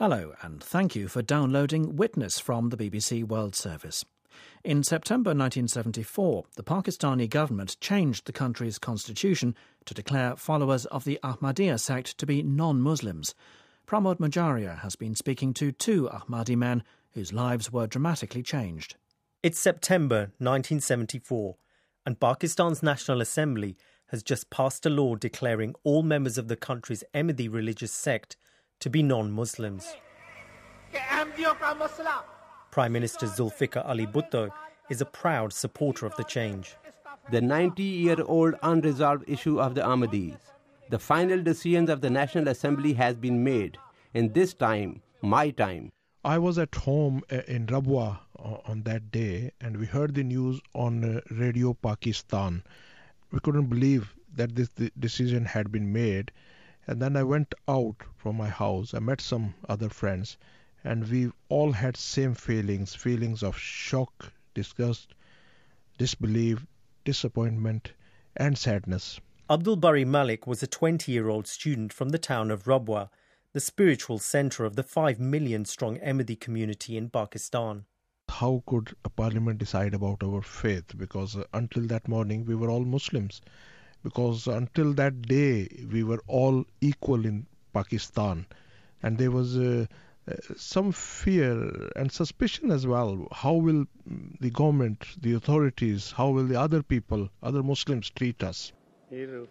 Hello, and thank you for downloading Witness from the BBC World Service. In September 1974, the Pakistani government changed the country's constitution to declare followers of the Ahmadiyya sect to be non-Muslims. Pramod Majaria has been speaking to two Ahmadi men whose lives were dramatically changed. It's September 1974, and Pakistan's National Assembly has just passed a law declaring all members of the country's Ahmadi religious sect to be non-Muslims. Prime Minister Zulfikar Ali Bhutto is a proud supporter of the change. The 90-year-old unresolved issue of the Ahmadis. The final decision of the National Assembly has been made. In this time, my time. I was at home in Rabwa on that day, and we heard the news on Radio Pakistan. We couldn't believe that this decision had been made. And then I went out from my house. I met some other friends, and we all had same feelings of shock, disgust, disbelief, disappointment, and sadness. Abdul Bari Malik was a 20-year-old student from the town of Rabwa, the spiritual centre of the 5 million-strong Ahmadi community in Pakistan. How could a parliament decide about our faith? Because until that morning, we were all Muslims. Because until that day, we were all equal in Pakistan. And there was some fear and suspicion as well. How will the government, the authorities, how will the other people, other Muslims treat us? The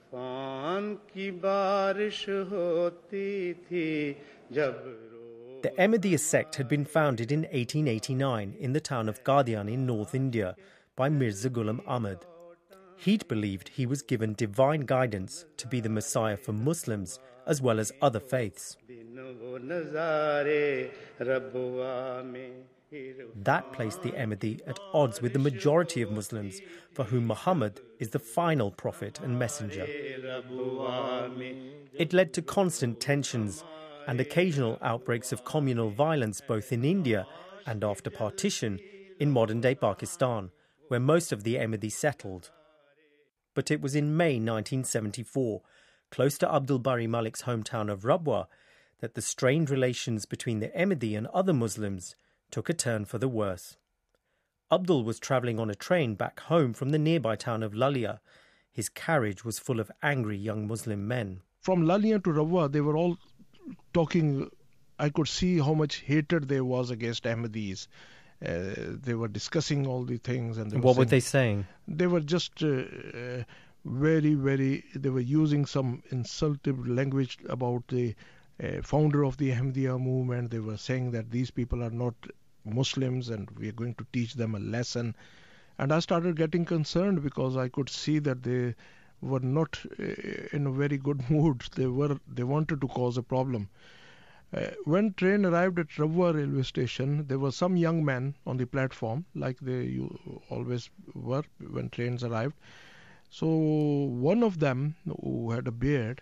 Ahmadiyya sect had been founded in 1889 in the town of Qadian in North India by Mirza Ghulam Ahmad. He'd believed he was given divine guidance to be the Messiah for Muslims as well as other faiths. That placed the Ahmadi at odds with the majority of Muslims, for whom Muhammad is the final prophet and messenger. It led to constant tensions and occasional outbreaks of communal violence both in India and after partition in modern-day Pakistan, where most of the Ahmadi settled. But it was in May 1974, close to Abdul Bari Malik's hometown of Rabwa, that the strained relations between the Ahmadi and other Muslims took a turn for the worse. Abdul was travelling on a train back home from the nearby town of Lalia. His carriage was full of angry young Muslim men. From Lalia to Rabwa, they were all talking. I could see how much hatred there was against Ahmadis. They were discussing all the things. And what were they saying? They were just they were using some insultive language about the founder of the Ahmadiyya movement. They were saying that these people are not Muslims and we are going to teach them a lesson. And I started getting concerned because I could see that they were not in a very good mood. They wanted to cause a problem. When train arrived at Rabwa railway station, there were some young men on the platform, like they always were when trains arrived. So one of them, who had a beard,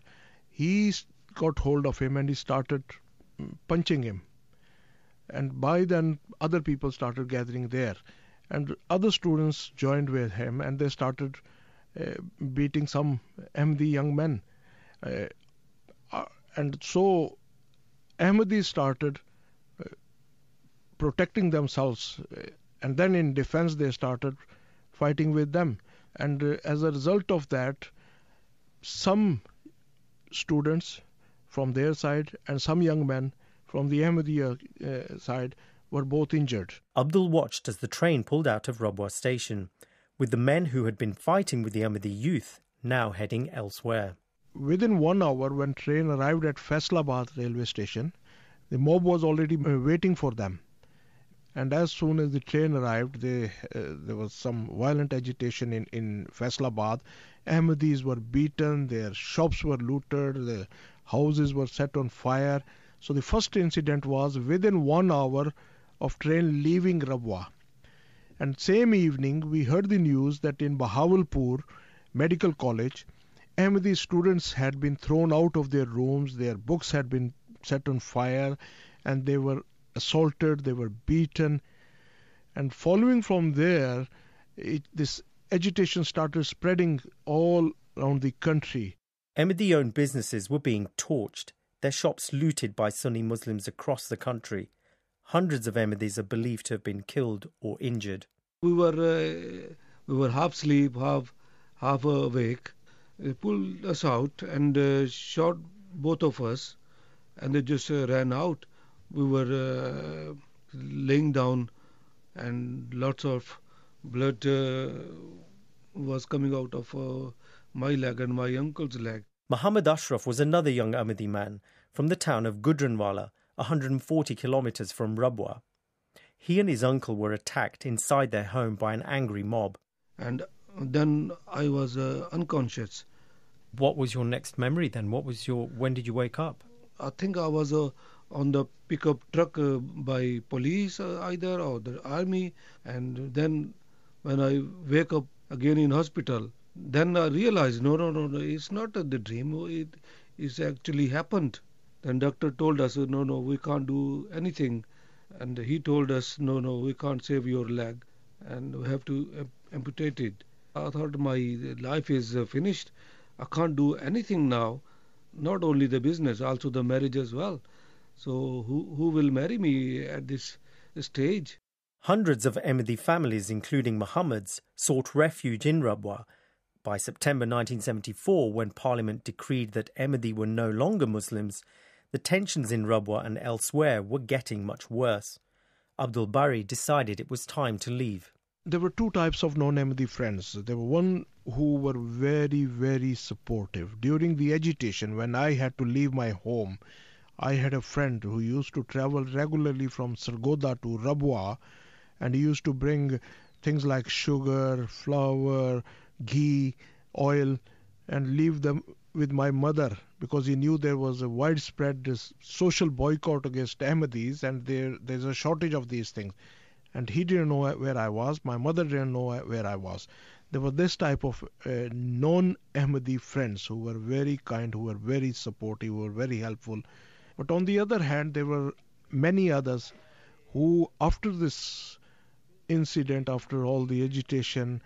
he got hold of him and he started punching him. And by then, other people started gathering there. And other students joined with him and they started beating some Ahmadi young men. And so Ahmadis started protecting themselves, and then in defense they started fighting with them. And as a result of that, some students from their side and some young men from the Ahmadiyya side were both injured. Abdul watched as the train pulled out of Rabwa station, with the men who had been fighting with the Ahmadi youth now heading elsewhere. Within 1 hour, when train arrived at Faisalabad railway station, the mob was already waiting for them. And as soon as the train arrived, there was some violent agitation in Faisalabad. Ahmadis were beaten, their shops were looted, their houses were set on fire. So the first incident was within 1 hour of train leaving Rabwa. And same evening, we heard the news that in Bahawalpur Medical College, Ahmadi students had been thrown out of their rooms, their books had been set on fire, and they were assaulted, they were beaten. And following from there, this agitation started spreading all around the country. Ahmadi-owned businesses were being torched, their shops looted by Sunni Muslims across the country. Hundreds of Ahmadis are believed to have been killed or injured. We were half asleep, half awake. They pulled us out and shot both of us, and they just ran out. We were laying down, and lots of blood was coming out of my leg and my uncle's leg. Muhammad Ashraf was another young Ahmadi man from the town of Gujranwala, 140 kilometres from Rabwa. He and his uncle were attacked inside their home by an angry mob. And then I was unconscious. What was your next memory then? When did you wake up? I think I was on the pickup truck by police either or the army. And then when I wake up again in hospital, then I realized, no, it's not the dream. It's actually happened. Then doctor told us, no, we can't do anything. And he told us, no, we can't save your leg and we have to amputate it. I thought my life is finished. I can't do anything now. Not only the business, also the marriage as well. So who will marry me at this stage? Hundreds of Ahmadi families, including Muhammad's, sought refuge in Rabwa. By September 1974, when Parliament decreed that Ahmadi were no longer Muslims, the tensions in Rabwa and elsewhere were getting much worse. Abdul Bari decided it was time to leave. There were two types of non-Ahmadi friends. There were one who were very, very supportive. During the agitation, when I had to leave my home, I had a friend who used to travel regularly from Sargodha to Rabwa, and he used to bring things like sugar, flour, ghee, oil, and leave them with my mother, because he knew there was a widespread social boycott against Ahmadis, and there's a shortage of these things. And he didn't know where I was. My mother didn't know where I was. There were this type of non-Ahmadi friends who were very kind, who were very supportive, who were very helpful. But on the other hand, there were many others who, after this incident, after all the agitation,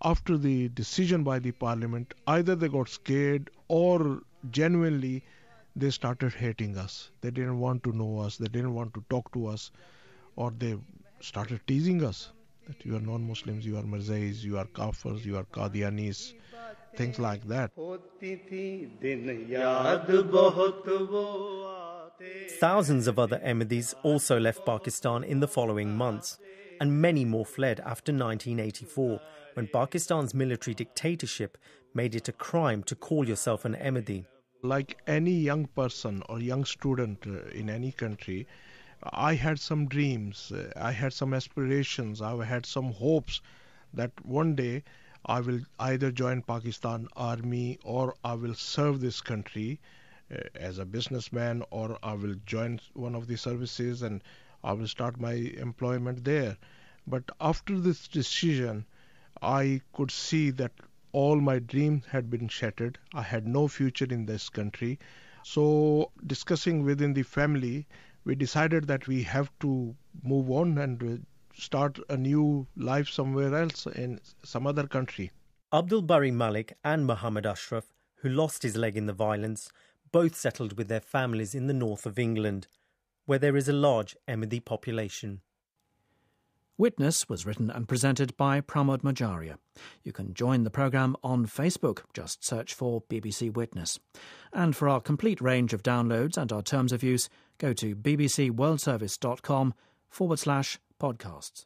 after the decision by the Parliament, either they got scared or genuinely they started hating us. They didn't want to know us, they didn't want to talk to us, or they started teasing us that you are non-Muslims, you are Mirzais, you are Kafirs, you are Qadianis, things like that. Thousands of other Ahmadis also left Pakistan in the following months, and many more fled after 1984, when Pakistan's military dictatorship made it a crime to call yourself an Ahmadi. Like any young person or young student in any country, I had some dreams, I had some aspirations, I had some hopes that one day I will either join Pakistan Army or I will serve this country as a businessman, or I will join one of the services and I will start my employment there. But after this decision, I could see that all my dreams had been shattered. I had no future in this country. So, discussing within the family, we decided that we have to move on and start a new life somewhere else in some other country. Abdul Bari Malik and Muhammad Ashraf, who lost his leg in the violence, both settled with their families in the north of England, where there is a large Ahmadi population. Witness was written and presented by Pramod Majaria. You can join the programme on Facebook. Just search for BBC Witness. And for our complete range of downloads and our terms of use, go to bbcworldservice.com/podcasts.